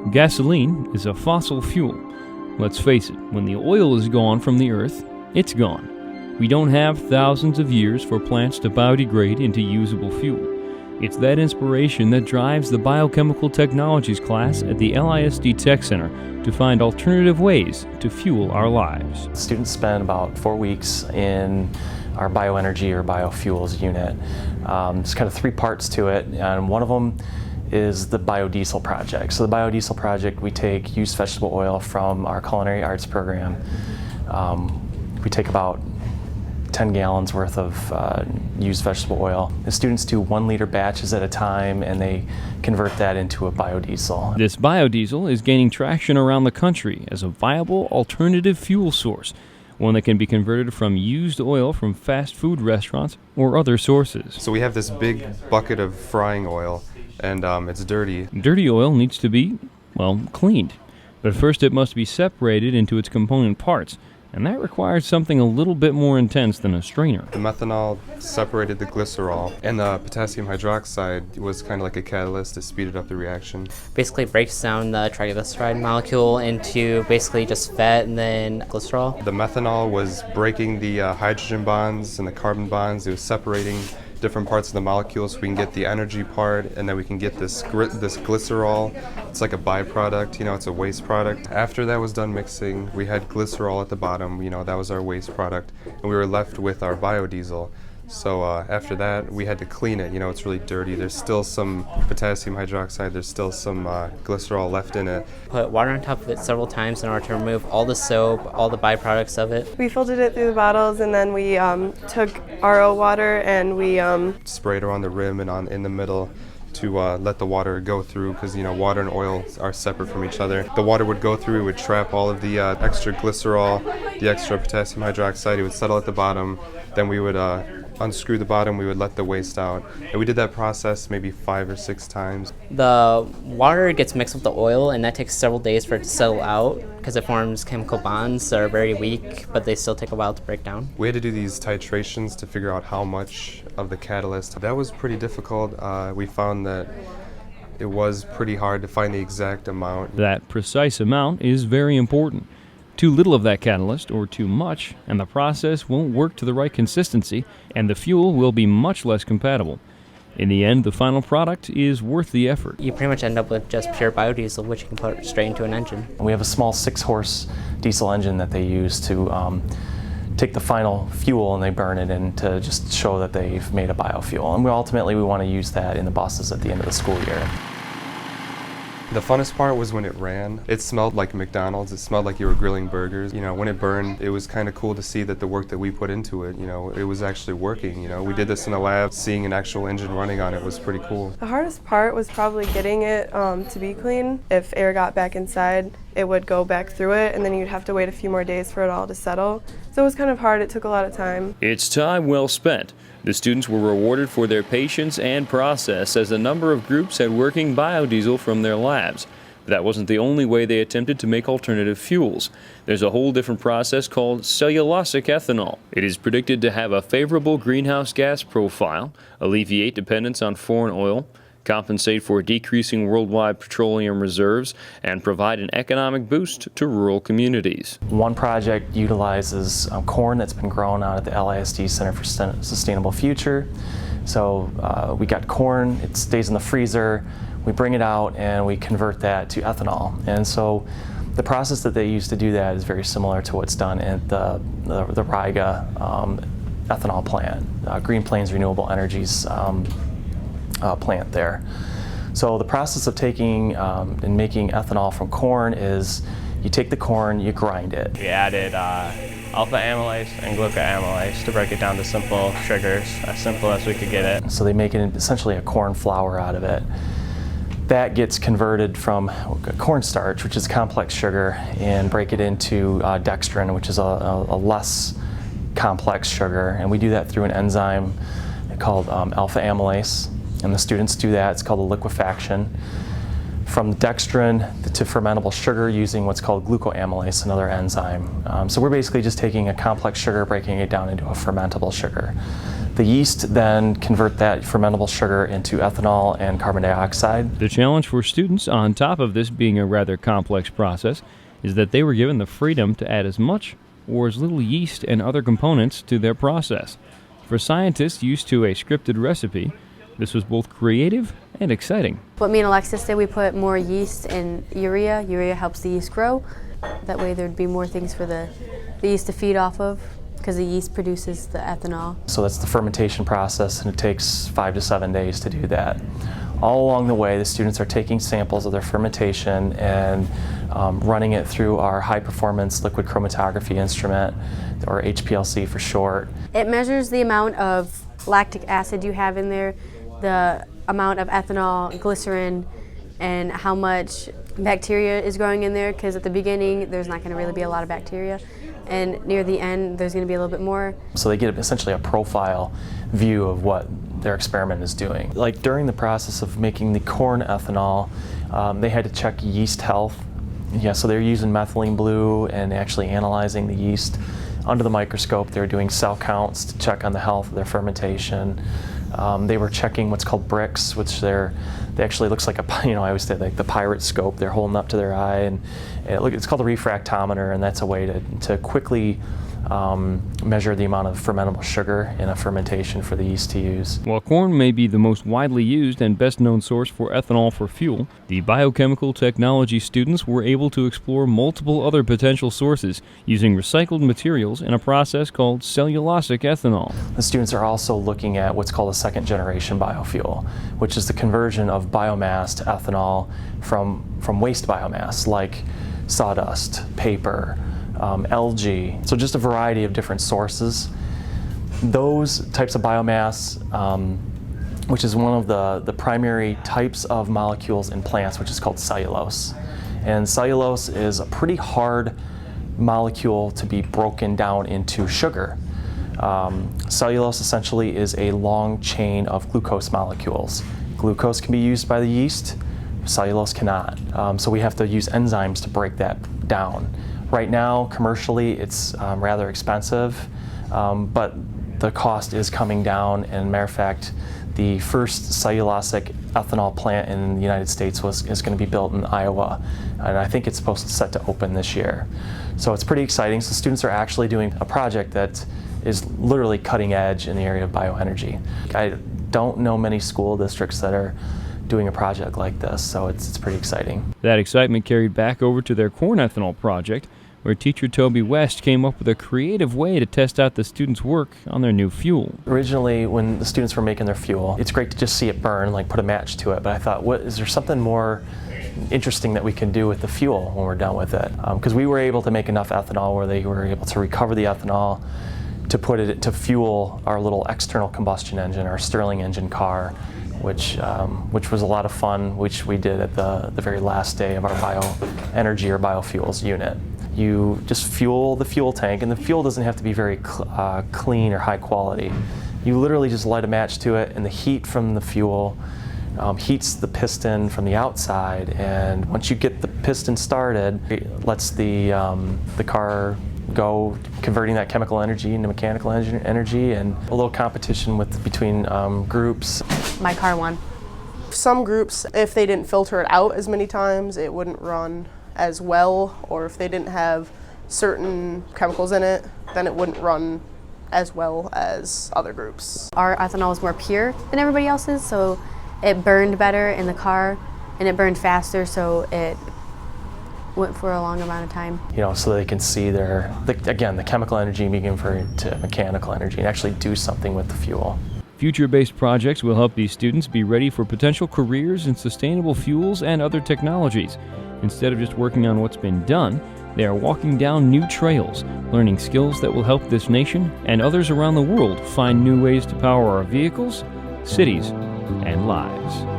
Gasoline is a fossil fuel. Let's face it, when the oil is gone from the earth, it's gone. We don't have thousands of years for plants to biodegrade into usable fuel. It's that inspiration that drives the Biochemical Technologies class at the LISD Tech Center to find alternative ways to fuel our lives. Students spend about 4 weeks in our bioenergy or biofuels unit. There's kind of 3 parts to it, and one of them is the Biodiesel project. So the Biodiesel project, we take used vegetable oil from our culinary arts program. We take about 10 gallons worth of used vegetable oil. The students do 1 liter batches at a time, and they convert that into a biodiesel. This biodiesel is gaining traction around the country as a viable alternative fuel source, one that can be converted from used oil from fast food restaurants or other sources. So we have this big bucket of frying oil, and it's dirty. Dirty oil needs to be, well, cleaned. But first it must be separated into its component parts, and that requires something a little bit more intense than a strainer. The methanol separated the glycerol, and the potassium hydroxide was kind of like a catalyst to speed up the reaction. Basically breaks down the triglyceride molecule into basically just fat and then glycerol. The methanol was breaking the hydrogen bonds and the carbon bonds. It was separating different parts of the molecule so we can get the energy part, and then we can get this glycerol. It's like a byproduct, it's a waste product. After that was done mixing, we had glycerol at the bottom, that was our waste product, and we were left with our biodiesel. So after that, we had to clean it. It's really dirty. There's still some potassium hydroxide. There's still some glycerol left in it. Put water on top of it several times in order to remove all the soap, all the byproducts of it. We filtered it through the bottles, and then we took RO water and we sprayed around the rim and in the middle to let the water go through, because water and oil are separate from each other. The water would go through, it would trap all of the extra glycerol, the extra potassium hydroxide. It would settle at the bottom. Then we would unscrew the bottom, we would let the waste out. And we did that process maybe 5 or 6 times. The water gets mixed with the oil, and that takes several days for it to settle out because it forms chemical bonds that are very weak, but they still take a while to break down. We had to do these titrations to figure out how much of the catalyst. That was pretty difficult. We found that it was pretty hard to find the exact amount. That precise amount is very important. Too little of that catalyst, or too much, and the process won't work to the right consistency, and the fuel will be much less compatible. In the end, the final product is worth the effort. You pretty much end up with just pure biodiesel, which you can put straight into an engine. We have a small 6-horse diesel engine that they use to take the final fuel, and they burn it in to just show that they've made a biofuel. And ultimately we want to use that in the buses at the end of the school year. The funnest part was when it ran. It smelled like McDonald's. It smelled like you were grilling burgers. When it burned, it was kind of cool to see that the work that we put into it, it was actually working. We did this in a lab. Seeing an actual engine running on it was pretty cool. The hardest part was probably getting it to be clean. If air got back inside, it would go back through it, and then you'd have to wait a few more days for it all to settle. So it was kind of hard. It took a lot of time. It's time well spent. The students were rewarded for their patience and process as a number of groups had working biodiesel from their labs. But that wasn't the only way they attempted to make alternative fuels. There's a whole different process called cellulosic ethanol. It is predicted to have a favorable greenhouse gas profile, alleviate dependence on foreign oil, compensate for decreasing worldwide petroleum reserves, and provide an economic boost to rural communities. One project utilizes corn that's been grown out at the LISD Center for Sustainable Future. So we got corn, it stays in the freezer, we bring it out and we convert that to ethanol. And so the process that they use to do that is very similar to what's done at the Riga ethanol plant, Green Plains Renewable Energies plant there. So the process of taking and making ethanol from corn is you take the corn, you grind it. We added alpha amylase and glucoamylase to break it down to simple sugars, as simple as we could get it. So they make essentially a corn flour out of it. That gets converted from cornstarch, which is complex sugar, and break it into dextrin, which is a less complex sugar. And we do that through an enzyme called alpha amylase. And the students do that. It's called a liquefaction. From dextrin to fermentable sugar using what's called glucoamylase, another enzyme. So we're basically just taking a complex sugar, breaking it down into a fermentable sugar The yeast then convert that fermentable sugar into ethanol and carbon dioxide. The challenge for students, on top of this being a rather complex process, is that they were given the freedom to add as much or as little yeast and other components to their process. For scientists used to a scripted recipe, this was both creative and exciting. What me and Alexis did, we put more yeast in urea. Urea helps the yeast grow. That way there'd be more things for the yeast to feed off of, because the yeast produces the ethanol. So that's the fermentation process, and it takes 5 to 7 days to do that. All along the way, the students are taking samples of their fermentation and running it through our high-performance liquid chromatography instrument, or HPLC for short. It measures the amount of lactic acid you have in there, the amount of ethanol, glycerin, and how much bacteria is growing in there, because at the beginning there's not going to really be a lot of bacteria, and near the end there's going to be a little bit more. So they get essentially a profile view of what their experiment is doing. Like during the process of making the corn ethanol, they had to check yeast health. Yeah, so they're using methylene blue and actually analyzing the yeast under the microscope. They were doing cell counts to check on the health of their fermentation. They were checking what's called bricks, which they actually looks like I always say like the pirate scope. They're holding up to their eye, and it's called a refractometer, and that's a way to quickly measure the amount of fermentable sugar in a fermentation for the yeast to use. While corn may be the most widely used and best known source for ethanol for fuel, the biochemical technology students were able to explore multiple other potential sources using recycled materials in a process called cellulosic ethanol. The students are also looking at what's called a second generation biofuel, which is the conversion of biomass to ethanol from waste biomass like sawdust, paper, algae, so just a variety of different sources. Those types of biomass, which is one of the primary types of molecules in plants, which is called cellulose. And cellulose is a pretty hard molecule to be broken down into sugar. Cellulose essentially is a long chain of glucose molecules. Glucose can be used by the yeast, cellulose cannot. So we have to use enzymes to break that down. Right now, commercially, it's rather expensive, but the cost is coming down. And matter of fact, the first cellulosic ethanol plant in the United States is going to be built in Iowa, and I think it's supposed to set to open this year. So it's pretty exciting. So students are actually doing a project that is literally cutting edge in the area of bioenergy. I don't know many school districts that are doing a project like this, so it's pretty exciting. That excitement carried back over to their corn ethanol project, where teacher Toby West came up with a creative way to test out the students' work on their new fuel. Originally, when the students were making their fuel, it's great to just see it burn, like put a match to it, but I thought, is there something more interesting that we can do with the fuel when we're done with it? Because we were able to make enough ethanol where they were able to recover the ethanol to put it to fuel our little external combustion engine, our Stirling engine car, which was a lot of fun, which we did at the very last day of our bioenergy or biofuels unit. You just fuel the fuel tank, and the fuel doesn't have to be very clean or high quality. You literally just light a match to it, and the heat from the fuel heats the piston from the outside, and once you get the piston started, it lets the car go, converting that chemical energy into mechanical energy, and a little competition between groups. My car won. Some groups, if they didn't filter it out as many times, it wouldn't run as well, or if they didn't have certain chemicals in it, then it wouldn't run as well as other groups. Our ethanol is more pure than everybody else's, so it burned better in the car, and it burned faster, so it went for a long amount of time. So they can see the chemical energy being converted to mechanical energy and actually do something with the fuel. Future-based projects will help these students be ready for potential careers in sustainable fuels and other technologies. Instead of just working on what's been done, they are walking down new trails, learning skills that will help this nation and others around the world find new ways to power our vehicles, cities, and lives.